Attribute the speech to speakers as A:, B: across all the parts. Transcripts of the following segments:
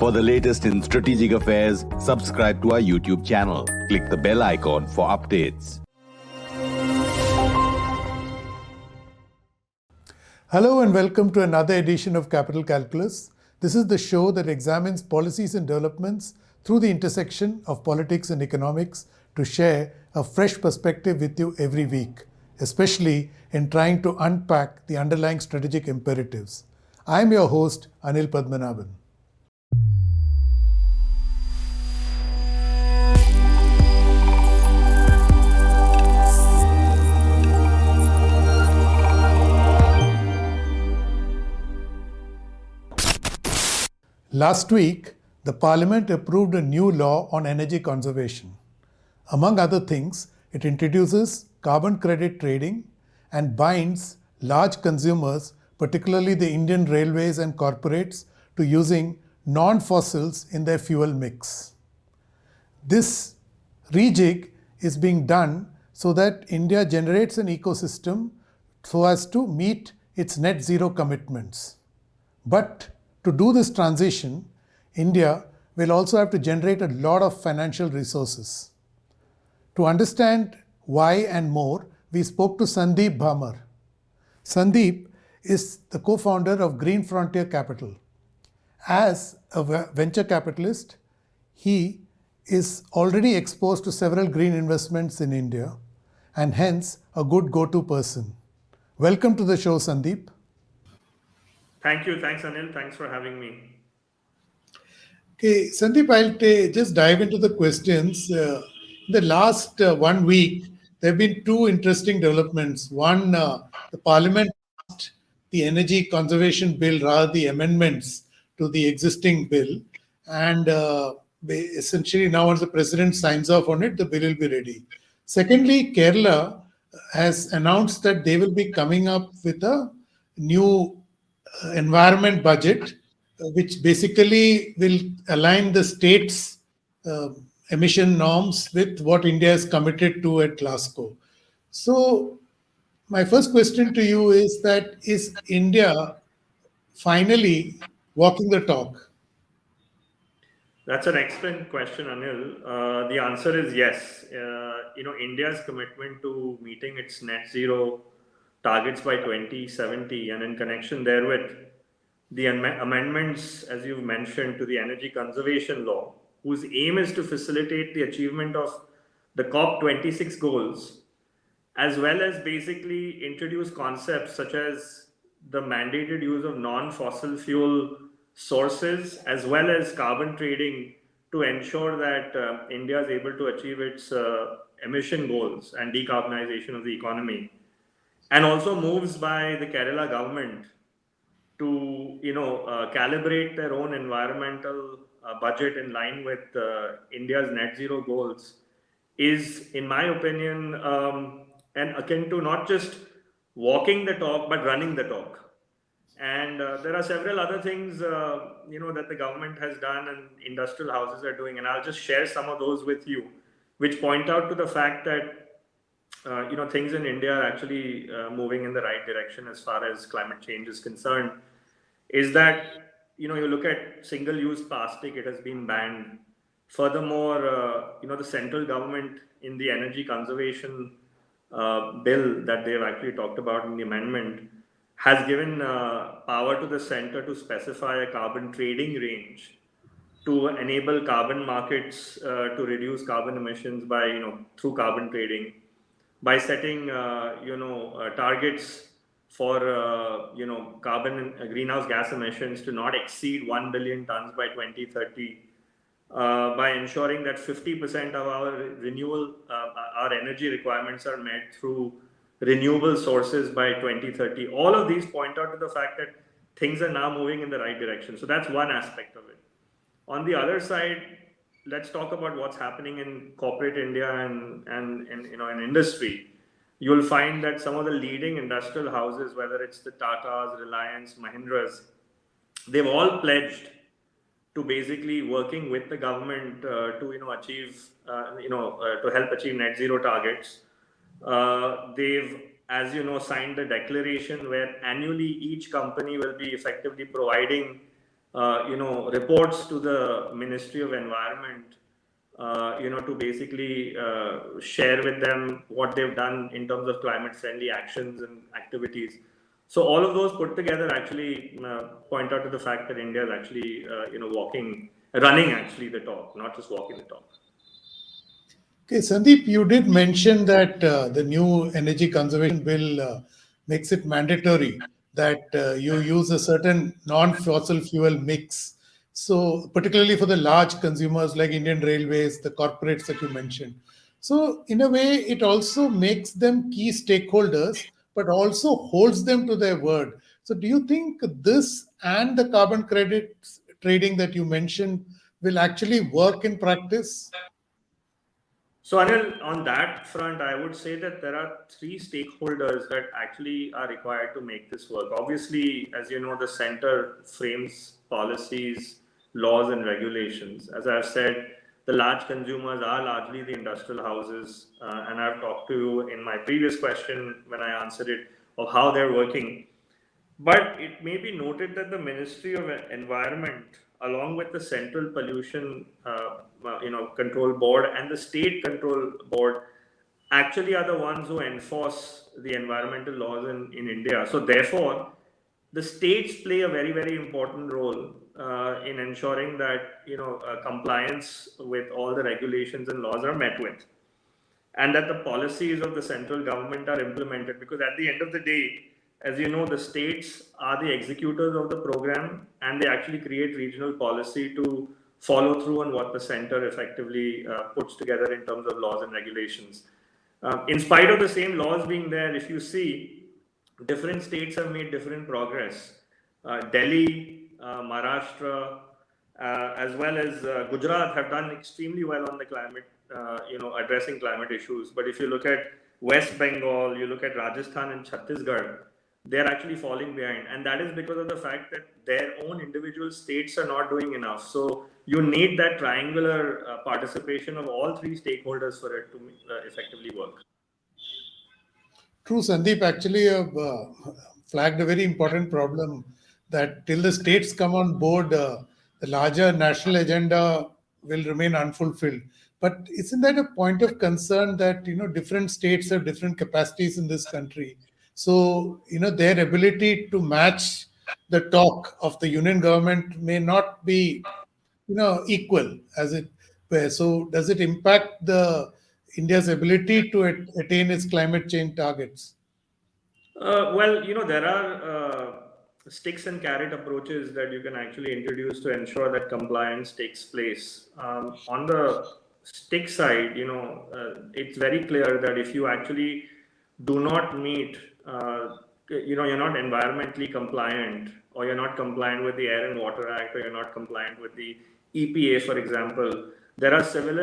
A: For the latest in strategic affairs, subscribe to our YouTube channel. Click the bell icon for updates.
B: Hello and welcome to another edition of Capital Calculus. This is the show that examines policies and developments through the intersection of politics and economics to share a fresh perspective with you every week, especially in trying to unpack the underlying strategic imperatives. I am your host, Anil Padmanabhan. Last week, the Parliament approved a new law on energy conservation. Among other things, it introduces carbon credit trading and binds large consumers, particularly the Indian railways and corporates, to using non-fossils in their fuel mix. This rejig is being done so that India generates an ecosystem so as to meet its net zero commitments. But to do this transition, India will also have to generate a lot of financial resources. To understand why and more, we spoke to Sandeep Bhamar. Sandeep is the co-founder of Green Frontier Capital. As a venture capitalist, he is already exposed to several green investments in India and hence a good go-to person. Welcome to the show, Sandeep.
C: Thank you. Thanks, Anil. Thanks for having me.
B: Okay, Sandeep, I'll just dive into the questions. In the last 1 week, there have been two interesting developments. One, the Parliament passed the Energy Conservation Bill, rather the amendments to the existing bill. And essentially now once the President signs off on it, the bill will be ready. Secondly, Kerala has announced that they will be coming up with a new environment budget, which basically will align the state's emission norms with what India is committed to at Glasgow. So my first question to you is that, is India finally walking the talk?
C: That's an excellent question, Anil. The answer is yes. India's commitment to meeting its net zero targets by 2070, and in connection therewith, the amendments, as you've mentioned, to the energy conservation law, whose aim is to facilitate the achievement of the COP26 goals, as well as basically introduce concepts such as the mandated use of non-fossil fuel sources, as well as carbon trading, to ensure that India is able to achieve its emission goals and decarbonization of the economy. And also moves by the Kerala government to calibrate their own environmental budget in line with India's net zero goals is, in my opinion, and akin to not just walking the talk but running the talk. And there are several other things that the government has done and industrial houses are doing, and I'll just share some of those with you, which point out to the fact that things in India are actually moving in the right direction as far as climate change is concerned. Is that you look at single-use plastic, it has been banned. Furthermore, the central government in the energy conservation bill that they've actually talked about in the amendment has given power to the center to specify a carbon trading range to enable carbon markets to reduce carbon emissions by through carbon trading, by setting targets for carbon and greenhouse gas emissions to not exceed 1 billion tons by 2030, by ensuring that 50% of our energy requirements are met through renewable sources by 2030. All of these point out to the fact that things are now moving in the right direction. So that's one aspect of it. On the other side, let's talk about what's happening in corporate India and in industry. You'll find that some of the leading industrial houses, whether it's the Tatas, Reliance, Mahindras, they've all pledged to basically working with the government to achieve, to help achieve net zero targets. They've, as signed a declaration where annually each company will be effectively providing reports to the Ministry of Environment, to basically share with them what they've done in terms of climate friendly actions and activities. So all of those put together actually point out to the fact that India is actually, running actually the talk, not just walking the talk.
B: Okay, Sandeep, you did mention that the new energy conservation bill makes it mandatory that you use a certain non-fossil fuel mix. So, particularly for the large consumers like Indian Railways, the corporates that you mentioned. So, in a way, it also makes them key stakeholders, but also holds them to their word. So, do you think this and the carbon credits trading that you mentioned will actually work in practice?
C: So, Anil, on that front, I would say that there are three stakeholders that actually are required to make this work. Obviously, as you know, the center frames policies, laws, and regulations. As I've said, the large consumers are largely the industrial houses, and I've talked to you in my previous question when I answered it of how they're working. But it may be noted that the Ministry of Environment, along with the Central Pollution, Control Board and the State Control Board, actually are the ones who enforce the environmental laws in India. So therefore, the states play a very very important role in ensuring that compliance with all the regulations and laws are met with, and that the policies of the central government are implemented, because at the end of the day, as you know, the states are the executors of the program and they actually create regional policy to follow through on what the center effectively puts together in terms of laws and regulations. In spite of the same laws being there, if you see, different states have made different progress. Delhi, Maharashtra, as well as Gujarat have done extremely well on the climate, addressing climate issues. But if you look at West Bengal, you look at Rajasthan and Chhattisgarh, they're actually falling behind. And that is because of the fact that their own individual states are not doing enough. So you need that triangular participation of all three stakeholders for it to effectively work.
B: True, Sandeep. Actually, have flagged a very important problem that till the states come on board, the larger national agenda will remain unfulfilled. But isn't that a point of concern that different states have different capacities in this country? So their ability to match the talk of the union government may not be equal as it were. So does it impact the India's ability to attain its climate change targets?
C: Well, there are sticks and carrot approaches that you can actually introduce to ensure that compliance takes place. On the stick side, it's very clear that if you actually do not meet, you're not environmentally compliant, or you're not compliant with the Air and Water Act, or you're not compliant with the EPA, for example, there are civil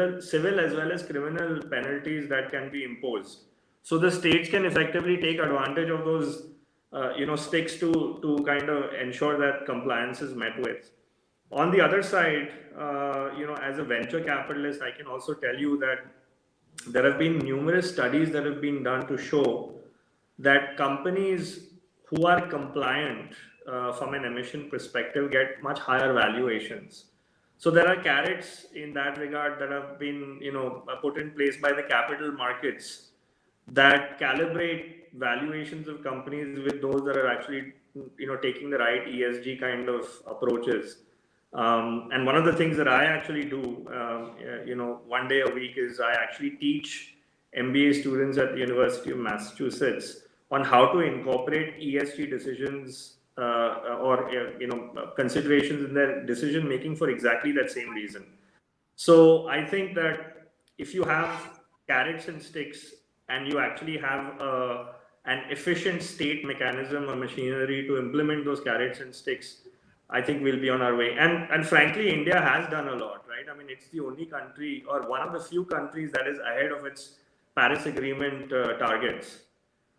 C: as well as criminal penalties that can be imposed. So the states can effectively take advantage of those, sticks to kind of ensure that compliance is met with. On the other side, as a venture capitalist, I can also tell you that there have been numerous studies that have been done to show that companies who are compliant from an emission perspective get much higher valuations. So there are carrots in that regard that have been, put in place by the capital markets that calibrate valuations of companies with those that are actually taking the right ESG kind of approaches. And one of the things that I actually do, one day a week, is I actually teach MBA students at the University of Massachusetts on how to incorporate ESG decisions or considerations in their decision making for exactly that same reason. So I think that if you have carrots and sticks, and you actually have an efficient state mechanism or machinery to implement those carrots and sticks, I think we'll be on our way. And frankly, India has done a lot, right? I mean, it's the only country or one of the few countries that is ahead of its Paris Agreement targets.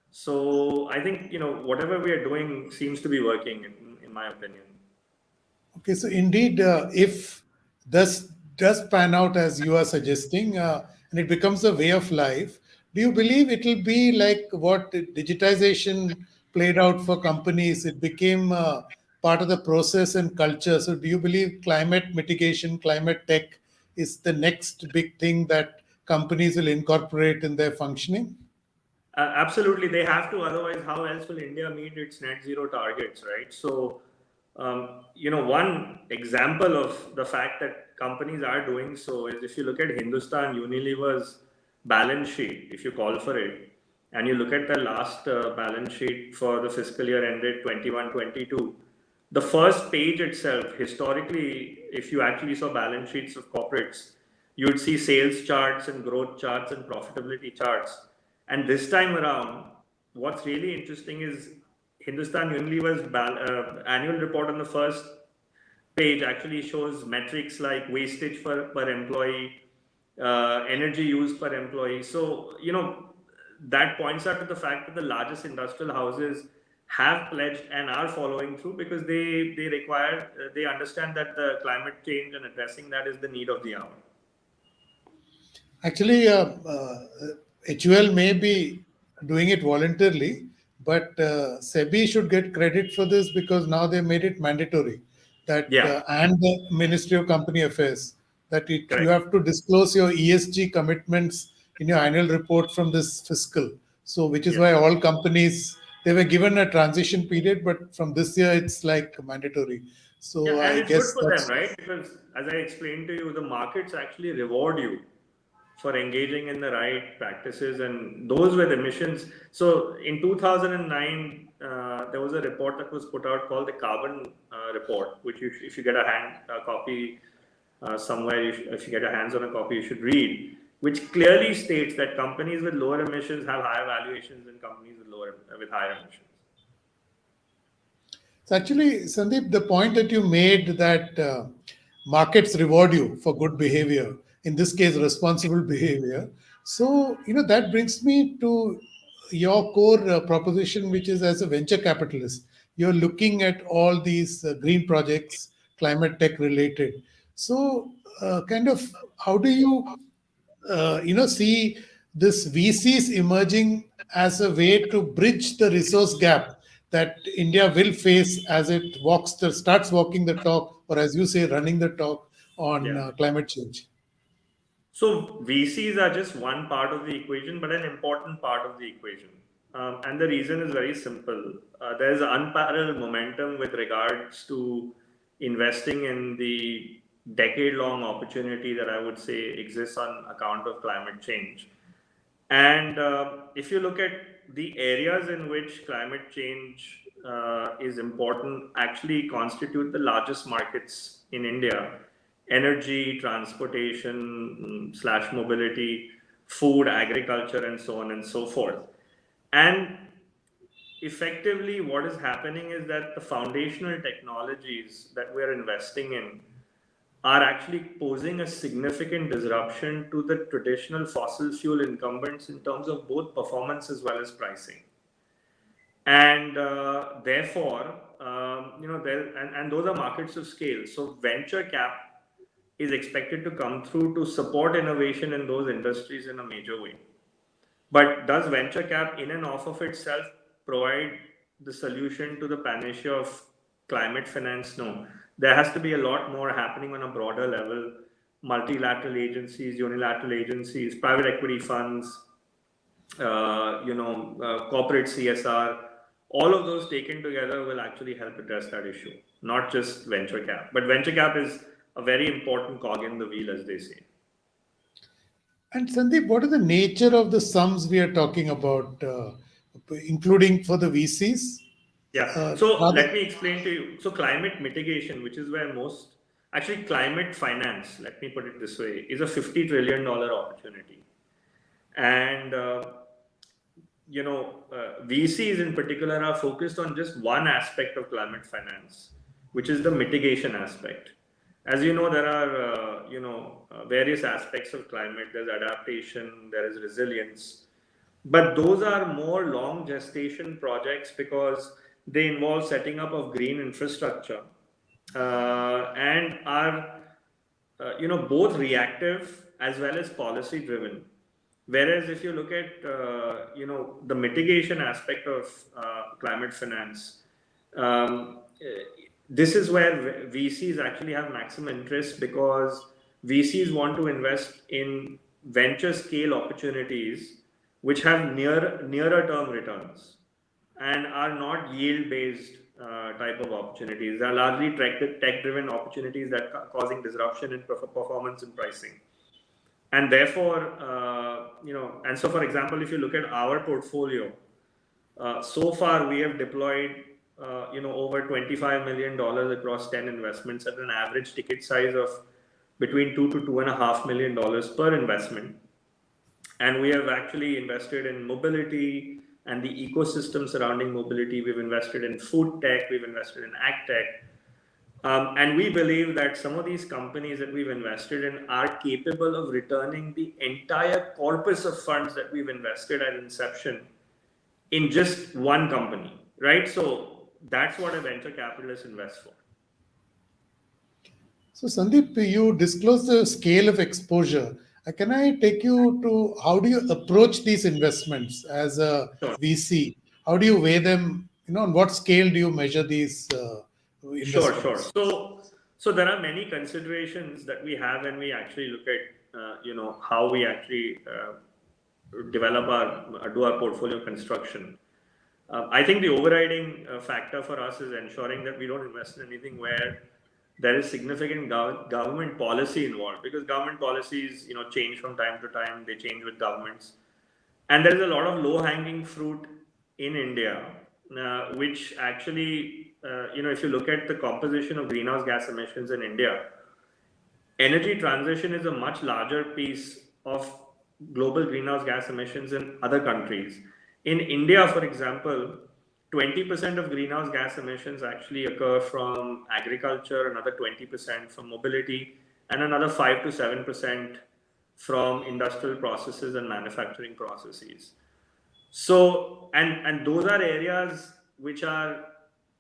C: So I think whatever we are doing seems to be working, in my opinion.
B: Okay, so indeed, if this does pan out as you are suggesting, and it becomes a way of life, do you believe it will be like what digitization played out for companies? It became part of the process and culture. So, do you believe climate mitigation, climate tech is the next big thing that companies will incorporate in their functioning?
C: Absolutely, they have to. Otherwise, how else will India meet its net zero targets, right? So, one example of the fact that companies are doing so is if you look at Hindustan Unilever's balance sheet, if you call for it, and you look at the last balance sheet for the fiscal year ended 21-22, the first page itself, historically, if you actually saw balance sheets of corporates, you would see sales charts and growth charts and profitability charts. And this time around, what's really interesting is Hindustan Unilever's annual report on the first page actually shows metrics like wastage per employee, energy used per employee. So, that points out to the fact that the largest industrial houses have pledged and are following through because they understand that the climate change and addressing that is the need of the hour.
B: Actually, HUL may be doing it voluntarily, but SEBI should get credit for this because now they made it mandatory that
C: Yeah,
B: and the Ministry of Company Affairs that you
C: correct.
B: have to disclose your ESG commitments in your annual report from this fiscal. So, which is
C: Yeah.
B: why all companies they were given a transition period, but from this year it's like mandatory.
C: Yeah,
B: So,
C: and
B: I
C: it's good
B: guess
C: for them,
B: that's
C: right? Because as I explained to you, the markets actually reward you for engaging in the right practices, and those were the missions. So in 2009, there was a report that was put out called the Carbon Report, which if you get a copy somewhere, if you get your hands on a copy, you should read, which clearly states that companies with lower emissions have higher valuations than companies with higher emissions.
B: So actually, Sandeep, the point that you made that markets reward you for good behavior, in this case, responsible behavior. So, that brings me to your core proposition, which is as a venture capitalist, you're looking at all these green projects, climate tech related. So, kind of, how do you see this VCs emerging as a way to bridge the resource gap that India will face as it starts walking the talk, or as you say, running the talk on
C: Yeah.
B: climate change.
C: So VCs are just one part of the equation, but an important part of the equation. And the reason is very simple. There is unparalleled momentum with regards to investing in the decade-long opportunity that I would say exists on account of climate change. And if you look at the areas in which climate change is important, actually constitute the largest markets in India: energy, transportation slash mobility, food, agriculture, and so on and so forth. And effectively, what is happening is that the foundational technologies that we're investing in are actually posing a significant disruption to the traditional fossil fuel incumbents in terms of both performance as well as pricing. And therefore, and those are markets of scale. So venture cap is expected to come through to support innovation in those industries in a major way. But does venture cap in and of itself provide the solution to the panacea of climate finance? No. There has to be a lot more happening on a broader level. Multilateral agencies, unilateral agencies, private equity funds, corporate CSR, all of those taken together will actually help address that issue, not just venture cap. But venture cap is a very important cog in the wheel, as they say.
B: And Sandeep, what is the nature of the sums we are talking about, including for the VCs?
C: Yeah, so
B: Rather,
C: let me explain to you. So, climate mitigation, which is where actually, climate finance, let me put it this way, is a $50 trillion opportunity. And, VCs in particular are focused on just one aspect of climate finance, which is the mitigation aspect. As you know, there are, various aspects of climate. There's adaptation, there is resilience, but those are more long gestation projects because they involve setting up of green infrastructure and are both reactive as well as policy driven. Whereas if you look at the mitigation aspect of climate finance, this is where VCs actually have maximum interest, because VCs want to invest in venture scale opportunities which have nearer term returns and are not yield based type of opportunities. They are largely tech driven opportunities that are causing disruption in performance and pricing. And therefore, and so for example, if you look at our portfolio, so far we have deployed over $25 million across 10 investments at an average ticket size of between $2 to $2.5 million per investment. And we have actually invested in mobility and the ecosystem surrounding mobility. We've invested in food tech, we've invested in ag tech. And we believe that some of these companies that we've invested in are capable of returning the entire corpus of funds that we've invested at inception in just one company, right? So that's what a venture capitalist invests for.
B: So, Sandeep, you disclose the scale of exposure. Can I take you to how do you approach these investments as a
C: Sure.
B: VC? How do you weigh them? On what scale do you measure these investments?
C: Sure. So there are many considerations that we have when we actually look at, how we actually do our portfolio construction. I think the overriding factor for us is ensuring that we don't invest in anything where there is significant government policy involved, because government policies, change from time to time. They change with governments, and there is a lot of low-hanging fruit in India, which actually, if you look at the composition of greenhouse gas emissions in India, energy transition is a much larger piece of global greenhouse gas emissions in other countries. In India, for example, 20% of greenhouse gas emissions actually occur from agriculture, another 20% from mobility, and another 5 to 7% from industrial processes and manufacturing processes. So, and those are areas which are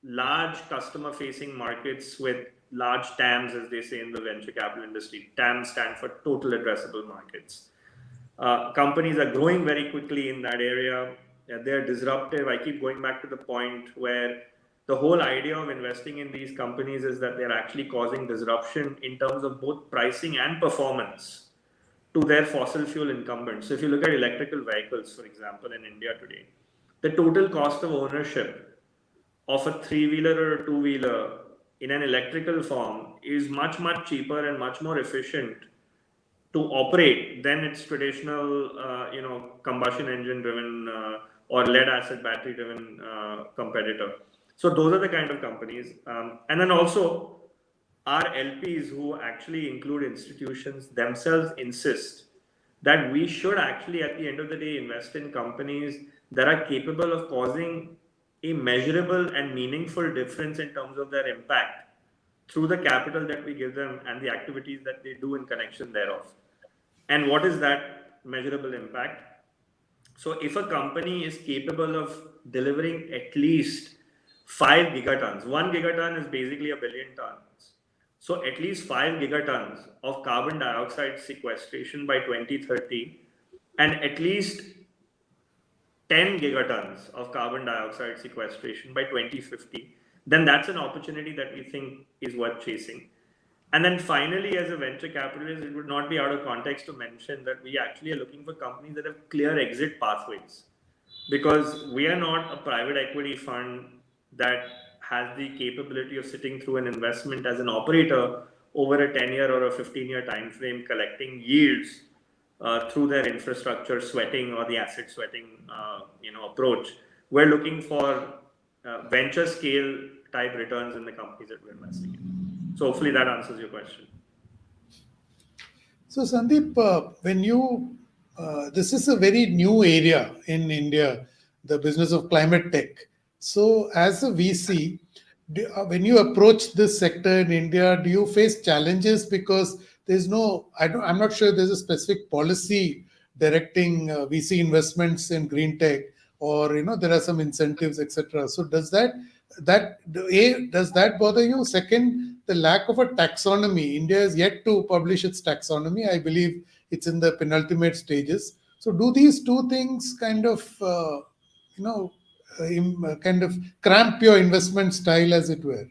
C: large customer facing markets with large TAMs, as they say in the venture capital industry. TAMs stand for total addressable markets. Companies are growing very quickly in that area. They're disruptive. I keep going back to the point where the whole idea of investing in these companies is that they're actually causing disruption in terms of both pricing and performance to their fossil fuel incumbents. So if you look at electrical vehicles, for example, in India today, the total cost of ownership of a three-wheeler or a two-wheeler in an electrical form is much, much cheaper and much more efficient to operate than its traditional, combustion engine driven or lead acid battery driven competitor. So those are the kind of companies. And then also our LPs, who actually include institutions, themselves insist that we should actually at the end of the day invest in companies that are capable of causing a measurable and meaningful difference in terms of their impact through the capital that we give them and the activities that they do in connection thereof. And what is that measurable impact? So if a company is capable of delivering at least 5 gigatons, 1 gigaton is basically a billion tons. So at least 5 gigatons of carbon dioxide sequestration by 2030, and at least 10 gigatons of carbon dioxide sequestration by 2050, then that's an opportunity that we think is worth chasing. And then finally, as a venture capitalist, it would not be out of context to mention that we actually are looking for companies that have clear exit pathways, because we are not a private equity fund that has the capability of sitting through an investment as an operator over a 10-year or a 15-year time frame, collecting yields through their infrastructure sweating or the asset sweating approach. We're looking for venture scale type returns in the companies that we're investing in. So hopefully that answers your question.
B: So, Sandeep, when you this is a very new area in India, the business of climate tech. So, as a VC, when you approach this sector in India, do you face challenges because there's no? I'm not sure there's a specific policy directing VC investments in green tech, or there are some incentives, etc. So, does that bother you? Second, the lack of a taxonomy. India is yet to publish its taxonomy. I believe it's in the penultimate stages. So, do these two things kind of, kind of cramp your investment style, as it were?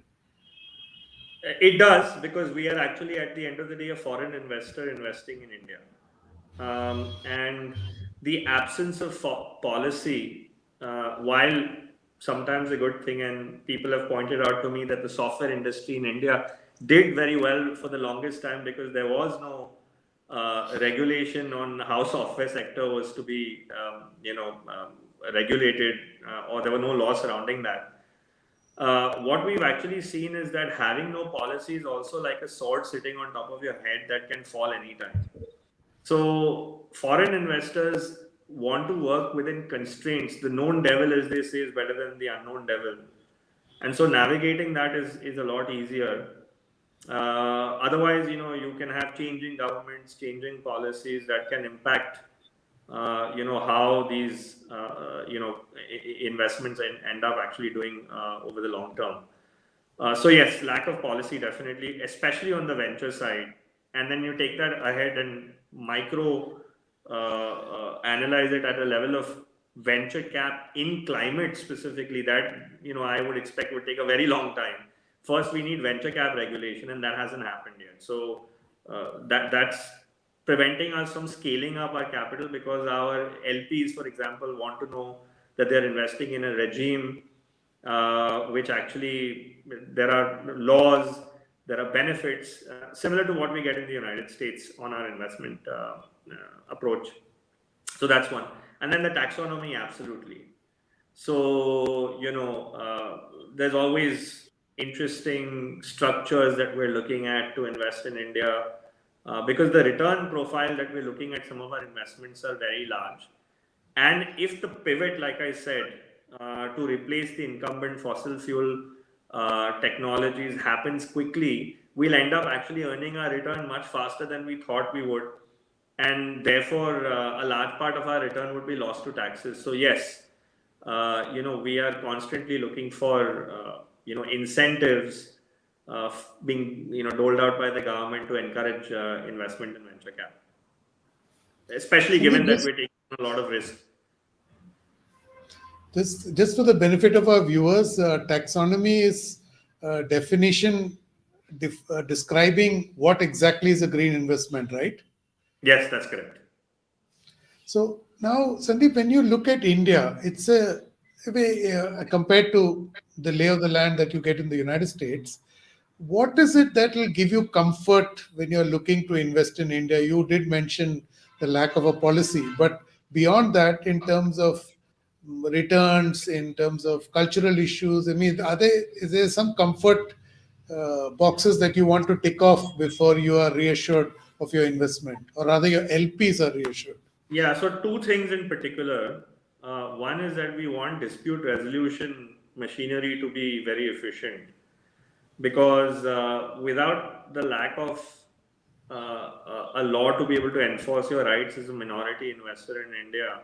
C: It does, because we are actually at the end of the day a foreign investor investing in India. And the absence of policy, while sometimes a good thing, and people have pointed out to me that the software industry in India did very well for the longest time because there was no regulation on how software sector was to be, regulated, or there were no laws surrounding that. What we've actually seen is that having no policy is also like a sword sitting on top of your head that can fall anytime. So foreign investors want to work within constraints. The known devil, as they say, is better than the unknown devil, and so navigating that is a lot easier. Otherwise, you can have changing governments, changing policies that can impact, how these, investments end up actually doing over the long term. So yes, lack of policy definitely, especially on the venture side. And then you take that ahead and micro analyze it at a level of venture cap in climate specifically. That I would expect would take a very long time. First, we need venture cap regulation, and that hasn't happened yet. So that's preventing us from scaling up our capital, because our LPs, for example, want to know that they're investing in a regime which actually there are laws, there are benefits similar to what we get in the United States on our investment approach. So that's one. And then the taxonomy, absolutely. So, there's always interesting structures that we're looking at to invest in India, because the return profile that we're looking at some of our investments are very large. And if the pivot, like I said, to replace the incumbent fossil fuel technologies happens quickly, we'll end up actually earning our return much faster than we thought we would. And therefore, a large part of our return would be lost to taxes. So, yes, we are constantly looking for, incentives being, doled out by the government to encourage investment in venture cap, especially given
B: Sandeep,
C: that we're taking a lot of risk.
B: just for the benefit of our viewers, taxonomy is definition describing what exactly is a green investment, right?
C: Yes, that's correct.
B: So now, Sandeep, when you look at India, it's a way, compared to the lay of the land that you get in the United States. What is it that will give you comfort when you're looking to invest in India? You did mention the lack of a policy, but beyond that, in terms of returns, in terms of cultural issues, I mean, is there some comfort boxes that you want to tick off before you are reassured of your investment, or rather, your LPs are reassured?
C: Yeah, so two things in particular. One is that we want dispute resolution machinery to be very efficient, because without the lack of a law to be able to enforce your rights as a minority investor in India,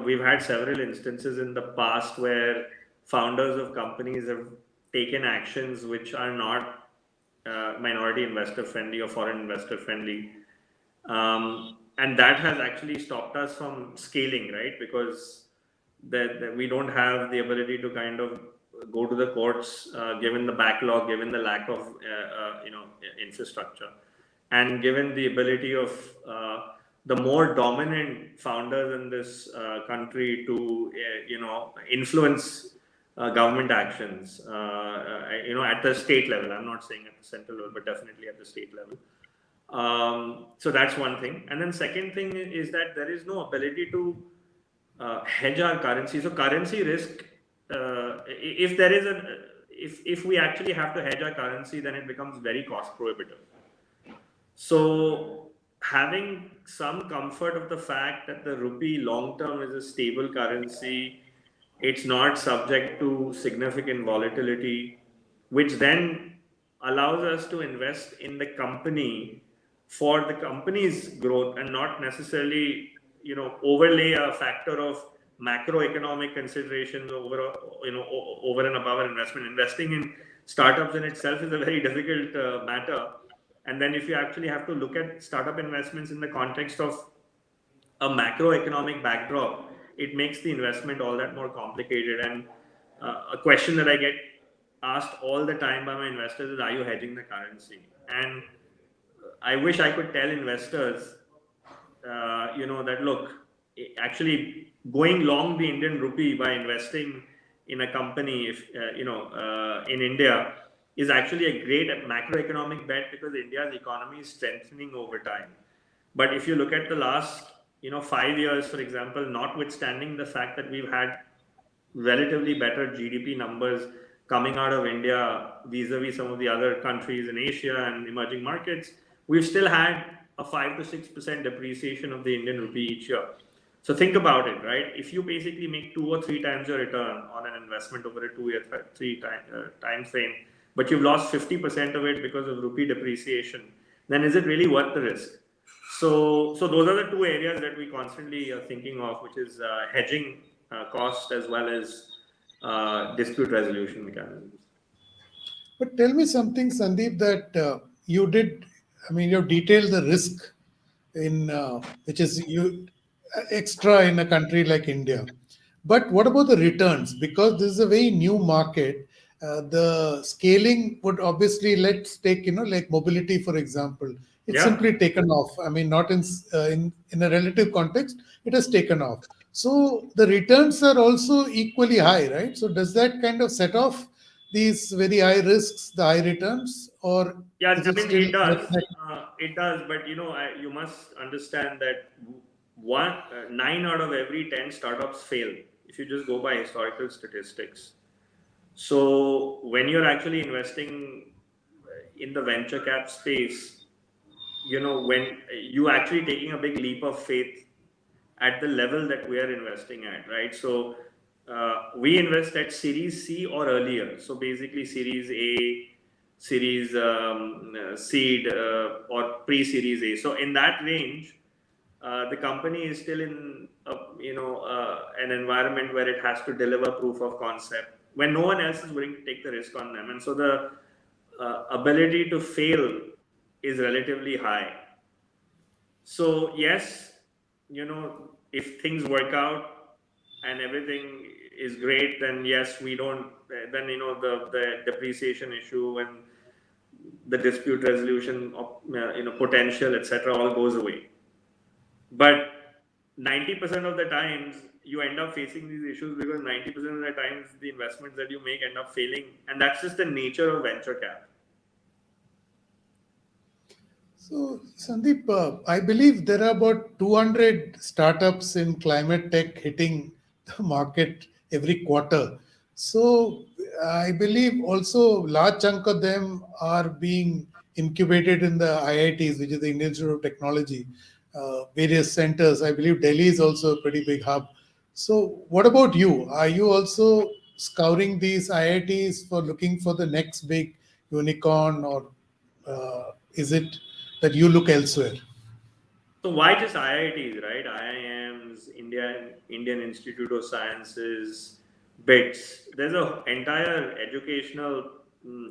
C: we've had several instances in the past where founders of companies have taken actions which are not minority investor friendly or foreign investor friendly. And that has actually stopped us from scaling, right? Because that we don't have the ability to kind of go to the courts, given the backlog, given the lack of infrastructure, and given the ability of the more dominant founders in this country to influence government actions, at the state level. I'm not saying at the central level, but definitely at the state level. So that's one thing. And then second thing is that there is no ability to hedge our currency. So currency risk, if there is if we actually have to hedge our currency, then it becomes very cost prohibitive. So having some comfort of the fact that the rupee long term is a stable currency, it's not subject to significant volatility, which then allows us to invest in the company for the company's growth, and not necessarily overlay a factor of macroeconomic considerations over and above our investment. Investing in startups in itself is a very difficult matter, and then if you actually have to look at startup investments in the context of a macroeconomic backdrop, it makes the investment all that more complicated. And a question that I get asked all the time by my investors is, are you hedging the currency? And I wish I could tell investors, that look, actually going long the Indian rupee by investing in a company, if in India, is actually a great macroeconomic bet because India's economy is strengthening over time. But if you look at the last 5 years, for example, notwithstanding the fact that we've had relatively better GDP numbers coming out of India vis-a-vis some of the other countries in Asia and emerging markets, we've still had a 5 to 6% depreciation of the Indian rupee each year. So think about it, right? If you basically make 2 or 3 times your return on an investment over a 2 year, time frame, but you've lost 50% of it because of rupee depreciation, then is it really worth the risk? So those are the two areas that we constantly are thinking of, which is hedging cost as well as dispute resolution mechanisms.
B: But tell me something, Sandeep, that you did. I mean, you detailed the risk in which is you extra in a country like India. But what about the returns? Because this is a very new market. The scaling would obviously, let's take like mobility for example. It's
C: Yeah.
B: simply taken off. I mean, not in a relative context, it has taken off. So the returns are also equally high, right? So does that kind of set off these very high risks, the high returns, or
C: Yeah,
B: is
C: I
B: it
C: mean
B: still
C: it does.
B: net?
C: It does, but you must understand that 9 out of every 10 startups fail if you just go by historical statistics. So when you're actually investing in the venture cap space, when you actually taking a big leap of faith at the level that we are investing at, right? So we invest at Series C or earlier. So basically Series A, Series Seed, or pre-Series A. So in that range, the company is still in an environment where it has to deliver proof of concept when no one else is willing to take the risk on them, and so the ability to fail is relatively high. So yes, if things work out and everything is great, then yes, we don't. Then the depreciation issue and the dispute resolution of potential, etc., all goes away. But 90% of the times you end up facing these issues because 90% of the times the investments that you make end up failing, and that's just the nature of venture cap.
B: So, Sandeep, I believe there are about 200 startups in climate tech hitting the market every quarter. So, I believe also large chunk of them are being incubated in the IITs, which is the Indian Institute of Technology, various centers. I believe Delhi is also a pretty big hub. So, what about you? Are you also scouring these IITs for looking for the next big unicorn, or is it that you look elsewhere?
C: So why just IITs, right? IIMs, Indian Institute of Sciences, BITS. There's a entire educational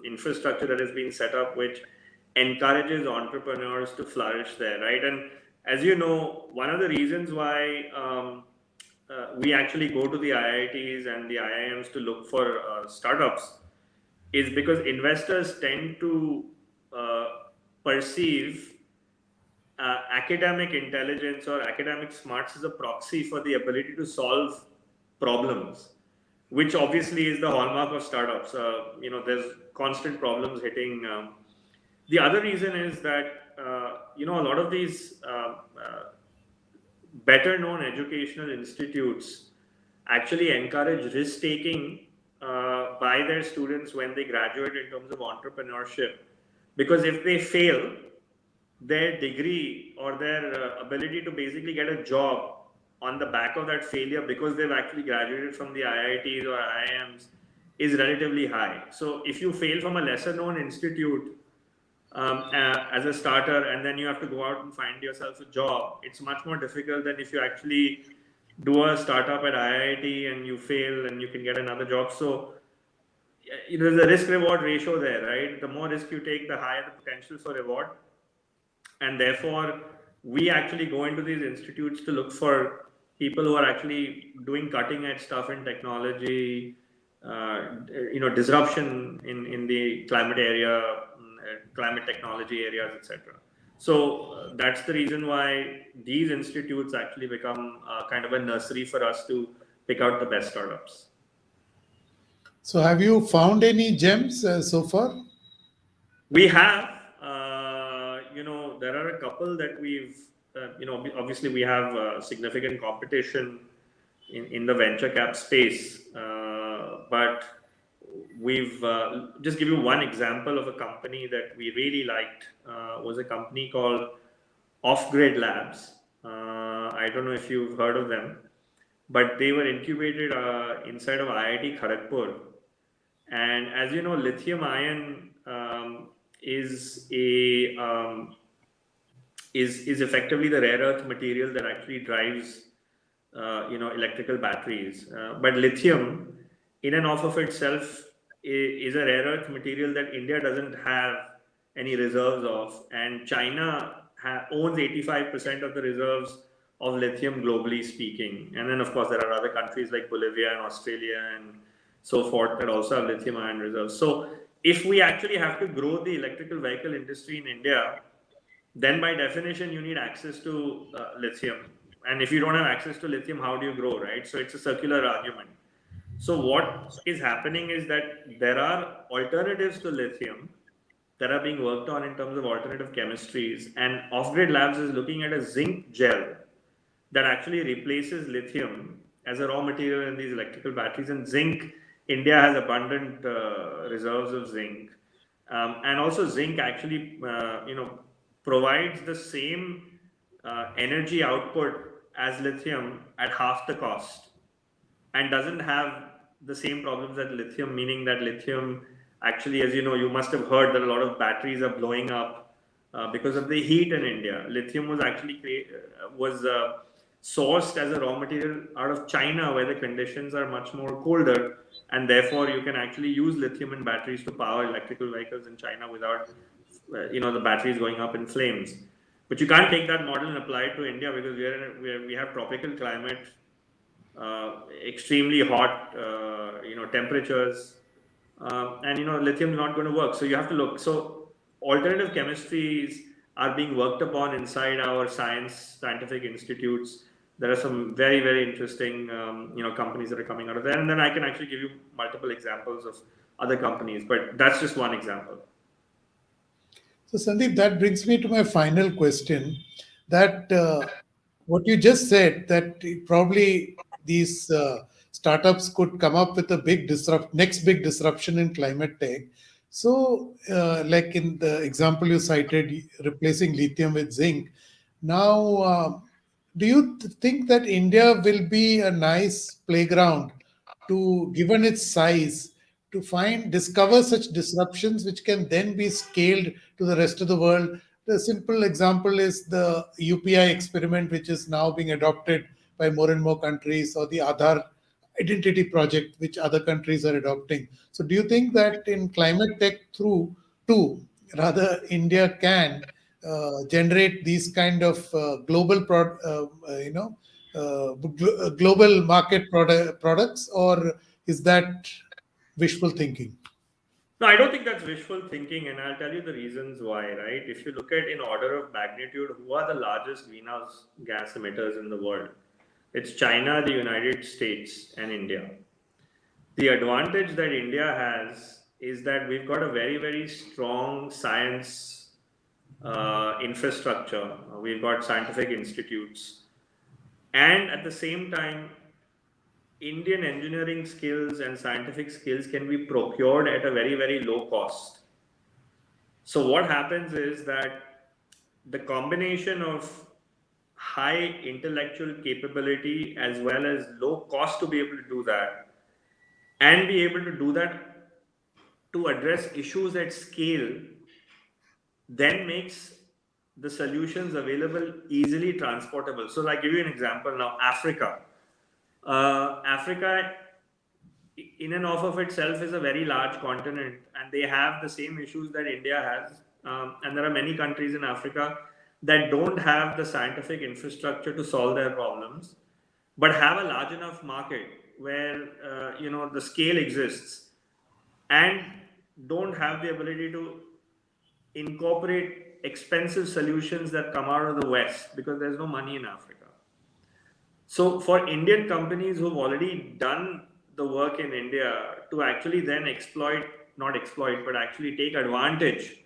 C: infrastructure that has been set up which encourages entrepreneurs to flourish there, right? And as you know, one of the reasons why we actually go to the IITs and the IIMs to look for startups is because investors tend to uh, perceive academic intelligence or academic smarts is a proxy for the ability to solve problems, which obviously is the hallmark of startups. There's constant problems hitting. The other reason is that a lot of these better known educational institutes actually encourage risk taking by their students when they graduate in terms of entrepreneurship, because if they fail, their degree or their ability to basically get a job on the back of that failure because they've actually graduated from the IITs or IIMs is relatively high. So if you fail from a lesser known institute as a starter and then you have to go out and find yourself a job, it's much more difficult than if you actually do a startup at IIT and you fail and you can get another job. So there's a risk reward ratio there, right? The more risk you take, the higher the potential for reward, and therefore we actually go into these institutes to look for people who are actually doing cutting edge stuff in technology, disruption in the climate area, climate technology areas, etc. So that's the reason why these institutes actually become kind of a nursery for us to pick out the best startups.
B: So, have you found any gems so far?
C: We have, there are a couple that we've, obviously we have significant competition in the venture cap space, but we've just give you one example of a company that we really liked, was a company called Off Grid Labs. I don't know if you've heard of them, but they were incubated inside of IIT Kharagpur. And as you know, lithium ion is a is effectively the rare earth material that actually drives electrical batteries. But lithium, in and of itself, is a rare earth material that India doesn't have any reserves of, and China owns 85% of the reserves of lithium globally speaking. And then, of course, there are other countries like Bolivia and Australia and so forth that also have lithium ion reserves. So, if we actually have to grow the electrical vehicle industry in India, then by definition you need access to lithium. And if you don't have access to lithium, how do you grow, right? So it's a circular argument. So what is happening is that there are alternatives to lithium that are being worked on in terms of alternative chemistries, and Off Grid Labs is looking at a zinc gel that actually replaces lithium as a raw material in these electrical batteries. And zinc, India has abundant reserves of zinc, and also zinc actually, provides the same energy output as lithium at half the cost, and doesn't have the same problems that lithium, meaning that lithium actually, as you know, you must have heard that a lot of batteries are blowing up because of the heat in India. Lithium was actually sourced as a raw material out of China, where the conditions are much more colder, and therefore you can actually use lithium in batteries to power electrical vehicles in China without the batteries going up in flames. But you can't take that model and apply it to India, because we have tropical climate, extremely hot temperatures, and lithium is not going to work. So you have to look. So alternative chemistries are being worked upon inside our scientific institutes. There are some very, very interesting companies that are coming out of there, and then I can actually give you multiple examples of other companies, but that's just one example.
B: So, Sandeep, that brings me to my final question. That what you just said, that probably these startups could come up with a next big disruption in climate tech. So, like in the example you cited, replacing lithium with zinc. Now, do you think that India will be a nice playground to, given its size, to discover such disruptions which can then be scaled to the rest of the world? The simple example is the UPI experiment, which is now being adopted by more and more countries, or the Aadhaar identity project, which other countries are adopting. So, do you think that in climate tech too, rather India can generate these kind of global market products, or is that wishful thinking?
C: No, I don't think that's wishful thinking, and I'll tell you the reasons why, right? If you look at in order of magnitude, who are the largest greenhouse gas emitters in the world? It's China, the United States, and India. The advantage that India has is that we've got a very, very strong science infrastructure. We've got scientific institutes, and at the same time, Indian engineering skills and scientific skills can be procured at a very, very low cost. So, what happens is that the combination of high intellectual capability as well as low cost to be able to do that, and be able to do that to address issues at scale, then makes the solutions available easily transportable. So, like, give you an example now, Africa. Africa, in and of itself, is a very large continent, and they have the same issues that India has. And there are many countries in Africa that don't have the scientific infrastructure to solve their problems, but have a large enough market where the scale exists and don't have the ability to incorporate expensive solutions that come out of the West because there's no money in Africa. So for Indian companies who've already done the work in India to actually then not exploit, but actually take advantage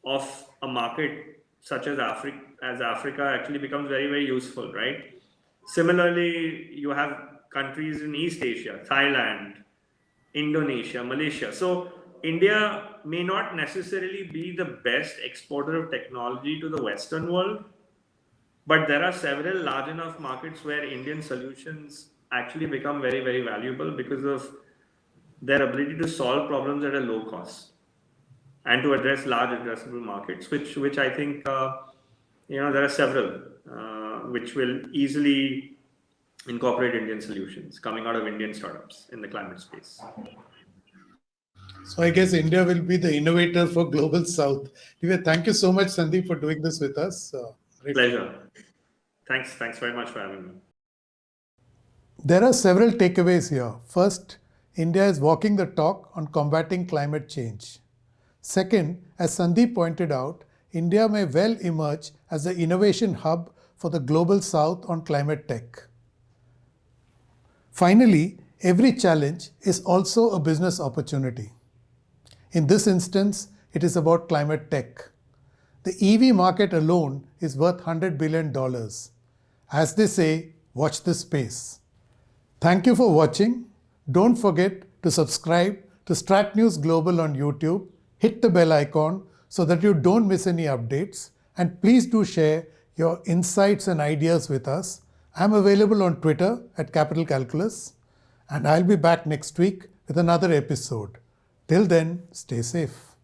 C: of a market such as Africa actually becomes very, very useful, right? Similarly, you have countries in East Asia, Thailand, Indonesia, Malaysia. So India may not necessarily be the best exporter of technology to the Western world, but there are several large enough markets where Indian solutions actually become very, very valuable because of their ability to solve problems at a low cost and to address large addressable markets, which I think there are several which will easily incorporate Indian solutions coming out of Indian startups in the climate space.
B: So I guess India will be the innovator for Global South. Anyway, thank you so much, Sandeep, for doing this with us. Great.
C: Pleasure. Thanks very much for having me.
B: There are several takeaways here. First, India is walking the talk on combating climate change. Second, as Sandeep pointed out, India may well emerge as the innovation hub for the Global South on climate tech. Finally, every challenge is also a business opportunity. In this instance, it is about climate tech. The EV market alone is worth $100 billion. As they say, watch this space. Thank you for watching. Don't forget to subscribe to Strat News Global on YouTube. Hit the bell icon so that you don't miss any updates. And please do share your insights and ideas with us. I'm available on Twitter at Capital Calculus. And I'll be back next week with another episode. Till then, stay safe.